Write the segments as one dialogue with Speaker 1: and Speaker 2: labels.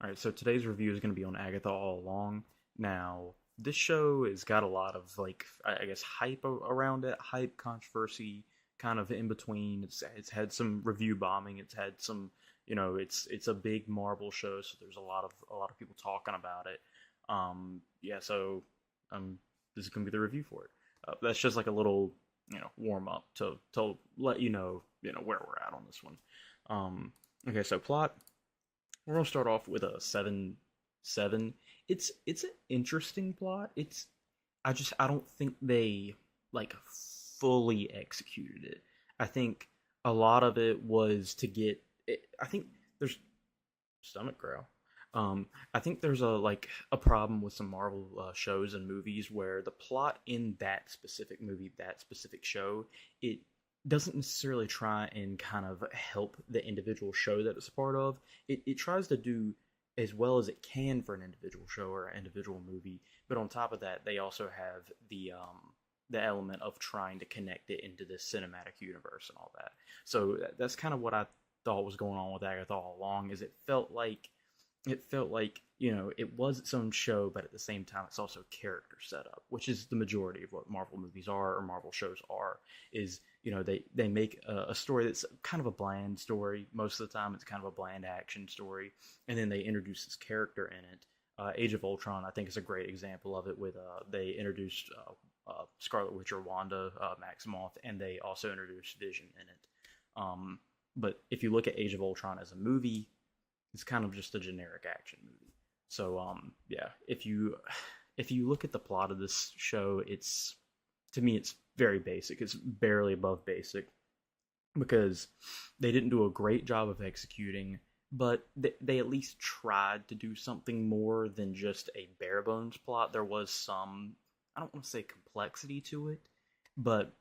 Speaker 1: Alright, so today's review is going to be on Agatha All Along. Now, this show has got a lot of, like, I guess, hype around it, hype, controversy, kind of in between. It's had some review bombing. It's had some, it's a big Marvel show, so there's a lot of people talking about it. Yeah, so this is going to be the review for it. That's just like a little, warm up to let where we're at on this one. Okay, so plot. We're gonna start off with a 7-7. It's an interesting plot. I don't think they like fully executed it. I think a lot of it was to get it, I think there's stomach growl. I think there's a problem with some Marvel shows and movies where the plot in that specific movie, that specific show, it doesn't necessarily try and kind of help the individual show that it's a part of. It tries to do as well as it can for an individual show or an individual movie, but on top of that, they also have the element of trying to connect it into this cinematic universe and all that. So that's kind of what I thought was going on with Agatha all along. Is it felt like it was its own show, but at the same time it's also character setup, which is the majority of what Marvel movies are or Marvel shows are. Is they make a story that's kind of a bland story most of the time. It's kind of a bland action story, and then they introduce this character in it. Age of Ultron, I think, is a great example of it. With they introduced Scarlet Witch or Wanda Maximoff, and they also introduced Vision in it. But if you look at Age of Ultron as a movie, it's kind of just a generic action movie. So yeah, if you look at the plot of this show, it's, to me, it's very basic. It's barely above basic because they didn't do a great job of executing, but they at least tried to do something more than just a bare bones plot. There was some, I don't want to say complexity to it, but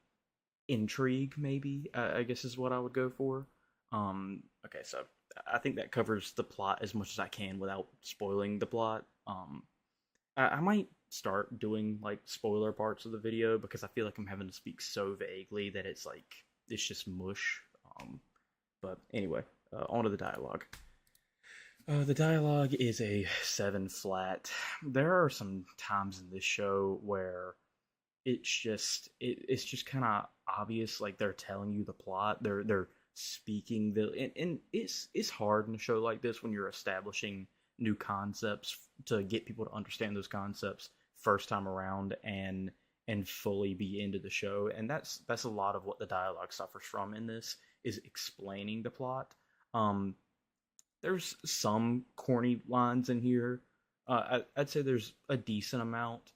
Speaker 1: intrigue, maybe, I guess is what I would go for. Okay, so I think that covers the plot as much as I can without spoiling the plot. I might start doing like spoiler parts of the video because I feel like I'm having to speak so vaguely that it's just mush. But anyway, on to the dialogue. The dialogue is a 7 flat. There are some times in this show where it's just kind of obvious, like they're telling you the plot. They're speaking and it's hard in a show like this when you're establishing new concepts to get people to understand those concepts first time around and fully be into the show. And that's a lot of what the dialogue suffers from in this, is explaining the plot. There's some corny lines in here. I'd say there's a decent amount.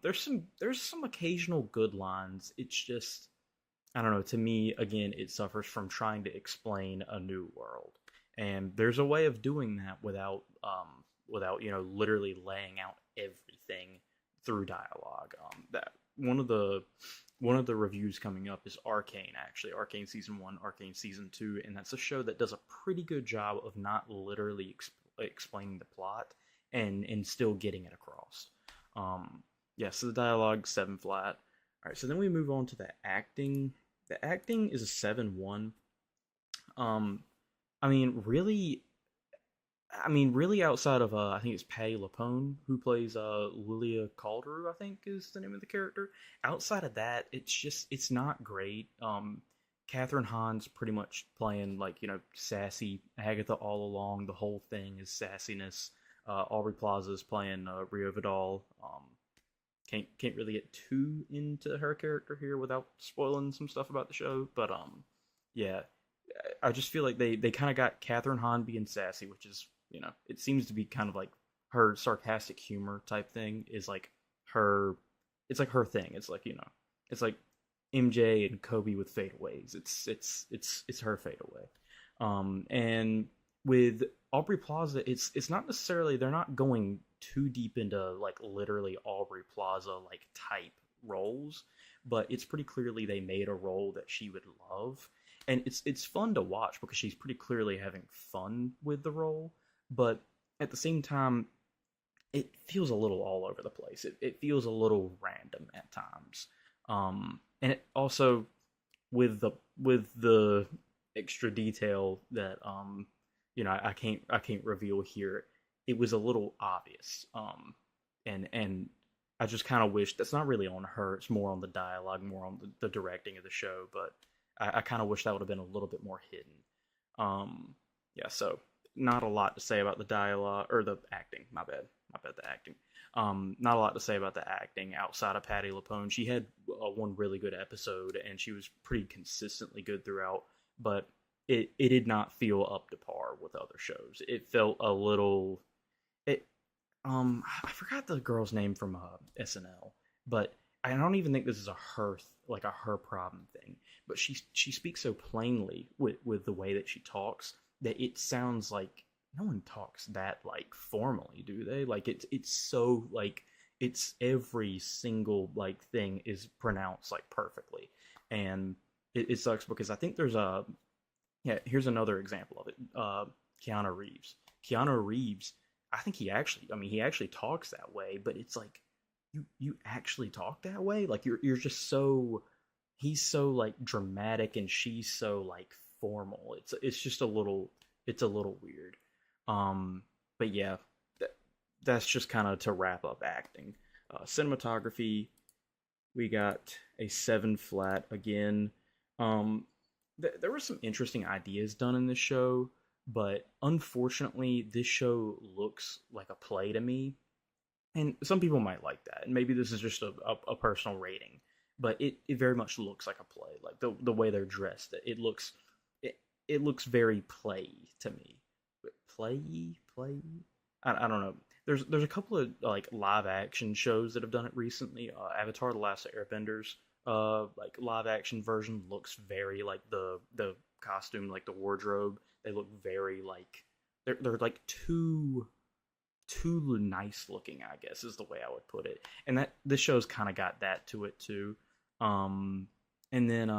Speaker 1: There's some occasional good lines. It's just, I don't know, to me, again, it suffers from trying to explain a new world. And there's a way of doing that without literally laying out everything through dialogue. That one of the reviews coming up is Arcane, actually. Arcane Season 1, Arcane Season 2, and that's a show that does a pretty good job of not literally explaining the plot and still getting it across. Yeah, so the dialogue, 7 flat. Alright, so then we move on to the acting. The acting is a 7-1. Um, really, outside of I think it's Patty LuPone who plays Lilia Calderu, I think is the name of the character. Outside of that, it's not great. Catherine Hahn's pretty much playing sassy Agatha all along. The whole thing is sassiness. Aubrey Plaza's playing Rio Vidal. Can't really get too into her character here without spoiling some stuff about the show, but yeah, I just feel like they kind of got Catherine Hahn being sassy, which is, it seems to be kind of like her sarcastic humor type thing is like her, it's like her thing. It's like, it's like MJ and Kobe with fadeaways. It's her fadeaway. And with Aubrey Plaza, it's not necessarily, they're not going too deep into like literally Aubrey Plaza like type roles, but it's pretty clearly they made a role that she would love, and it's fun to watch because she's pretty clearly having fun with the role, but at the same time it feels a little all over the place. It feels a little random at times, and it also with the extra detail that I can't reveal here. It was a little obvious. And I just kind of wish that's not really on her. It's more on the dialogue, more on the directing of the show. But I kind of wish that would have been a little bit more hidden. Yeah, so not a lot to say about the dialogue or the acting. My bad, the acting. Not a lot to say about the acting outside of Patti LuPone. She had one really good episode, and she was pretty consistently good throughout. But it did not feel up to par with other shows. It felt a little. It I forgot the girl's name from SNL, but I don't even think this is a her problem thing. But she speaks so plainly with the way that she talks that it sounds like no one talks that like formally, do they? Like it's so like it's every single like thing is pronounced like perfectly, and it sucks because I think there's a yeah. Here's another example of it. Keanu Reeves. Keanu Reeves. I think he actually talks that way, but it's like you actually talk that way. Like you're just so he's so like dramatic and she's so like formal. It's just a little weird. Um, but yeah, that's just kind of to wrap up acting. Cinematography, we got a 7 flat again. Um, there were some interesting ideas done in this show, but unfortunately, this show looks like a play to me. And some people might like that, and maybe this is just a personal rating, but it very much looks like a play. Like the way they're dressed, it looks very play to me. Play. I don't know. There's a couple of like live action shows that have done it recently. Avatar: The Last Airbenders, like live action version looks very like the costume, like the wardrobe. They look very like they're like too nice looking, I guess is the way I would put it. And that this show's kind of got that to it too. And then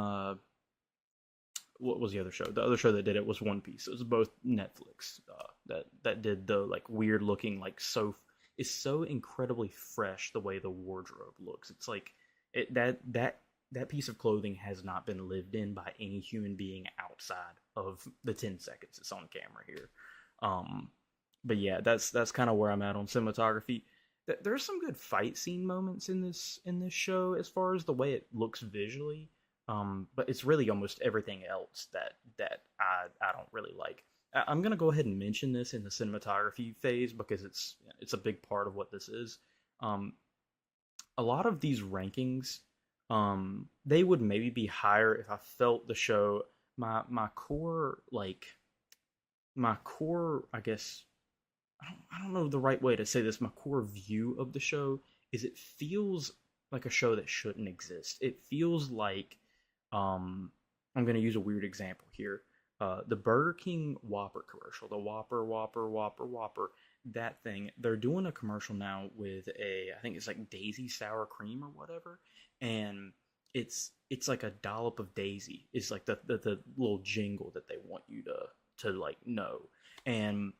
Speaker 1: what was the other show? The other show that did it was One Piece. It was both Netflix that did the like weird looking like so it's so incredibly fresh the way the wardrobe looks. It's like that piece of clothing has not been lived in by any human being outside of the 10 seconds it's on camera here. But yeah, that's kind of where I'm at on cinematography. There's some good fight scene moments in this show as far as the way it looks visually. But it's really almost everything else that I don't really like. I'm gonna go ahead and mention this in the cinematography phase because it's a big part of what this is. A lot of these rankings, they would maybe be higher if I felt the show my core I guess I don't know the right way to say this. My core view of the show is it feels like a show that shouldn't exist. It feels like I'm going to use a weird example here. The Burger King Whopper commercial, the Whopper, that thing. They're doing a commercial now with I think it's like Daisy sour cream or whatever, and it's like a dollop of Daisy. It's like the little jingle that they want you to like know, and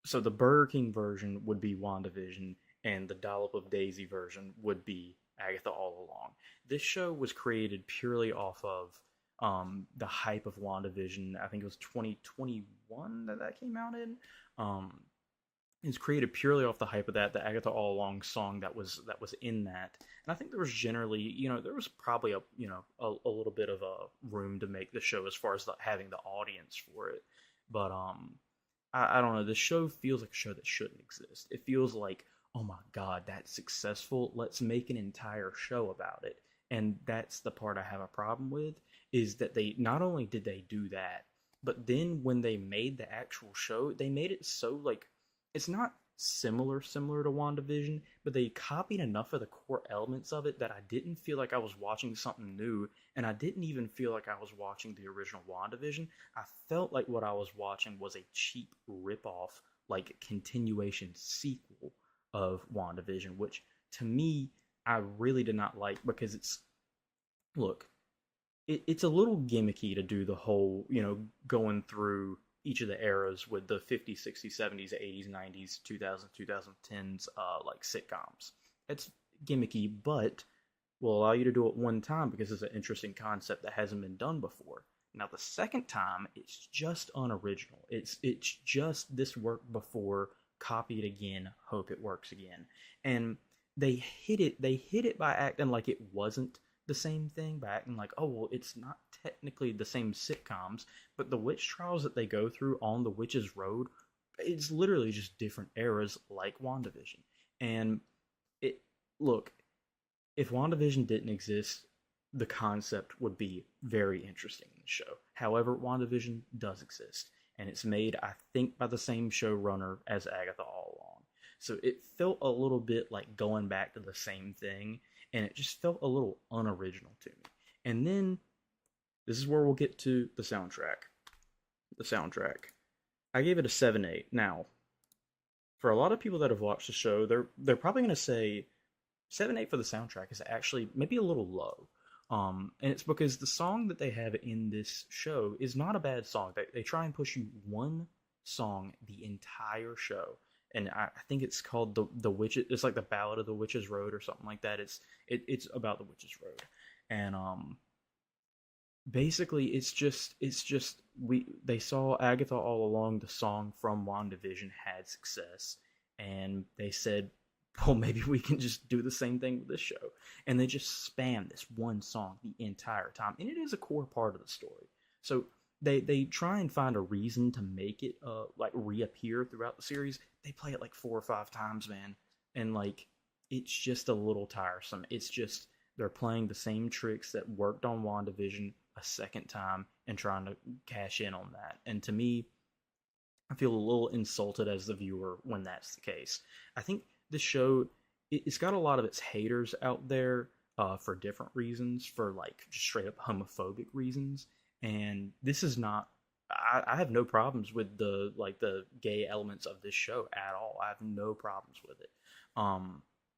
Speaker 1: so the Burger King version would be WandaVision, and the Dollop of Daisy version would be Agatha All Along. This show was created purely off of the hype of WandaVision. I think it was 2021 that came out in. It's created purely off the hype of that, the Agatha All Along song that was in that. And I think there was generally, there was probably a little bit of a room to make the show as far as having the audience for it. But I don't know. The show feels like a show that shouldn't exist. It feels like, oh my god, that's successful. Let's make an entire show about it. And that's the part I have a problem with, is that they not only did they do that, but then when they made the actual show, they made it so like it's not similar to WandaVision, but they copied enough of the core elements of it that I didn't feel like I was watching something new, and I didn't even feel like I was watching the original WandaVision. I felt like what I was watching was a cheap ripoff, like continuation sequel of WandaVision, which to me I really did not like because it's a little gimmicky to do the whole, going through each of the eras with the 50s, 60s, 70s, 80s, 90s, 2000s, 2010s, like sitcoms. It's gimmicky, but will allow you to do it one time because it's an interesting concept that hasn't been done before. Now the second time, it's just unoriginal. It's just this worked before, copy it again, hope it works again. And they hit it by acting like it wasn't the same thing, by acting like, oh well, it's not technically the same sitcoms, but the witch trials that they go through on the Witch's Road, it's literally just different eras like WandaVision. And it look, if WandaVision didn't exist, the concept would be very interesting in the show. However, WandaVision does exist, and it's made, I think, by the same showrunner as Agatha All Along. So it felt a little bit like going back to the same thing, and it just felt a little unoriginal to me. And then this is where we'll get to the soundtrack. The soundtrack. I gave it a 7/8. Now, for a lot of people that have watched the show, they're probably going to say 7/8 for the soundtrack is actually maybe a little low. And it's because the song that they have in this show is not a bad song. They try and push you one song the entire show, and I think it's called the Witch. It's like the Ballad of the Witch's Road or something like that. It's about the Witch's Road, and basically it's just they saw Agatha All Along, the song from WandaVision, had success, and they said, well, maybe we can just do the same thing with this show. And they just spam this one song the entire time. And it is a core part of the story. So they try and find a reason to make it like reappear throughout the series. They play it like 4 or 5 times, man. And like it's just a little tiresome. It's just they're playing the same tricks that worked on WandaVision a second time and trying to cash in on that. And to me, I feel a little insulted as the viewer when that's the case. I think this show, it's got a lot of its haters out there for different reasons, for like just straight up homophobic reasons. And this is not. I have no problems with the gay elements of this show at all. I have no problems with it.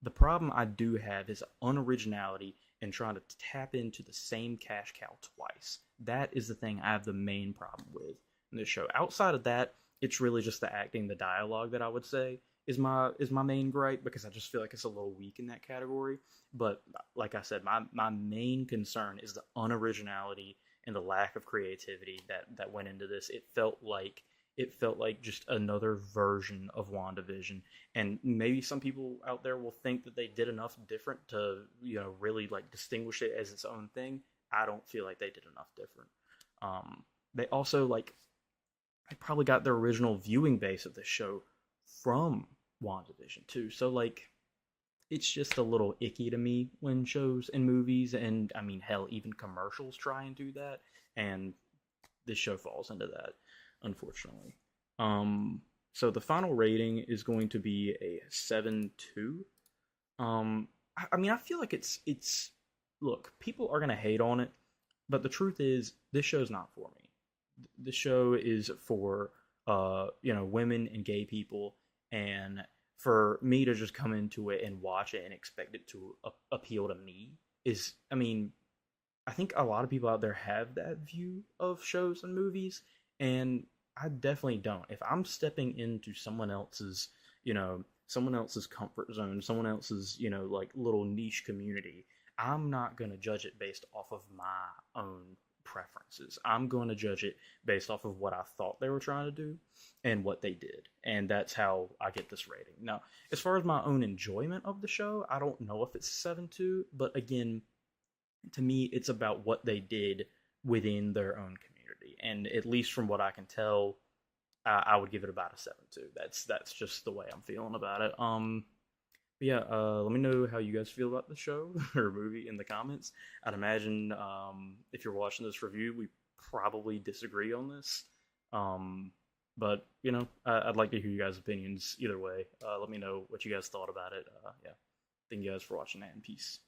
Speaker 1: The problem I do have is unoriginality and trying to tap into the same cash cow twice. That is the thing I have the main problem with in this show. Outside of that, it's really just the acting, the dialogue that I would say is my main gripe, because I just feel like it's a little weak in that category. But like I said, my main concern is the unoriginality and the lack of creativity that went into this. It felt like just another version of WandaVision, and maybe some people out there will think that they did enough different to really like distinguish it as its own thing. I don't feel like they did enough different. They also I probably got their original viewing base of this show from WandaVision too. So like it's just a little icky to me when shows and movies, and I mean hell, even commercials try and do that, and this show falls into that, unfortunately. So the final rating is going to be a 7/2. I mean, I feel like it's look, people are gonna hate on it, but the truth is this show's not for me. The show is for women and gay people, and for me to just come into it and watch it and expect it to appeal to me is, I mean, I think a lot of people out there have that view of shows and movies, and I definitely don't. If I'm stepping into someone else's comfort zone, someone else's, like little niche community, I'm not going to judge it based off of my own preferences. I'm going to judge it based off of what I thought they were trying to do and what they did. And that's how I get this rating. Now, as far as my own enjoyment of the show, I don't know if it's 7/2, but again, to me, it's about what they did within their own community. And at least from what I can tell, I would give it about a 7/2. That's just the way I'm feeling about it. But yeah, let me know how you guys feel about the show or movie in the comments. I'd imagine if you're watching this review, we probably disagree on this. But, I'd like to hear you guys' opinions either way. Let me know what you guys thought about it. Yeah. Thank you guys for watching, and peace.